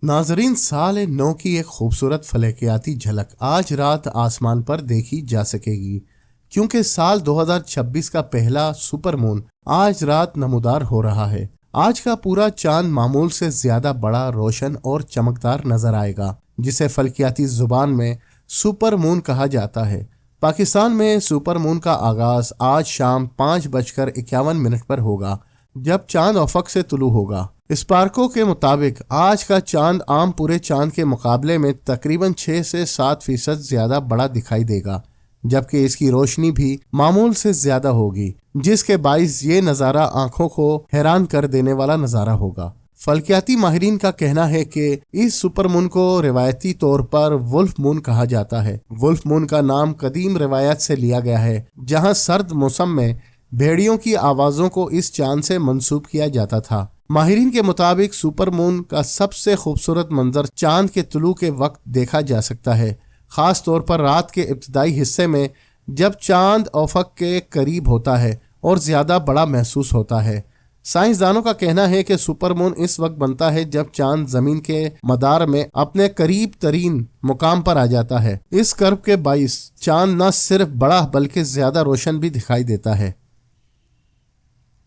ناظرین، سال نو کی ایک خوبصورت فلکیاتی جھلک آج رات آسمان پر دیکھی جا سکے گی، کیونکہ سال 2026 کا پہلا سپر مون آج رات نمودار ہو رہا ہے۔ آج کا پورا چاند معمول سے زیادہ بڑا، روشن اور چمکدار نظر آئے گا، جسے فلکیاتی زبان میں سپر مون کہا جاتا ہے۔ پاکستان میں سپر مون کا آغاز آج شام 5:51 پر ہوگا، جب چاند افق سے طلوع ہوگا۔ اسپارکو کے مطابق آج کا چاند عام پورے چاند کے مقابلے میں تقریباً 6 سے 7% زیادہ بڑا دکھائی دے گا، جبکہ اس کی روشنی بھی معمول سے زیادہ ہوگی، جس کے باعث یہ نظارہ آنکھوں کو حیران کر دینے والا نظارہ ہوگا۔ فلکیاتی ماہرین کا کہنا ہے کہ اس سپر مون کو روایتی طور پر ولف مون کہا جاتا ہے۔ ولف مون کا نام قدیم روایت سے لیا گیا ہے، جہاں سرد موسم میں بھیڑیوں کی آوازوں کو اس چاند سے منسوب کیا جاتا تھا۔ ماہرین کے مطابق سپر مون کا سب سے خوبصورت منظر چاند کے طلوع کے وقت دیکھا جا سکتا ہے، خاص طور پر رات کے ابتدائی حصے میں جب چاند افق کے قریب ہوتا ہے اور زیادہ بڑا محسوس ہوتا ہے۔ سائنسدانوں کا کہنا ہے کہ سپر مون اس وقت بنتا ہے جب چاند زمین کے مدار میں اپنے قریب ترین مقام پر آ جاتا ہے۔ اس کرب کے باعث چاند نہ صرف بڑا بلکہ زیادہ روشن بھی دکھائی دیتا ہے۔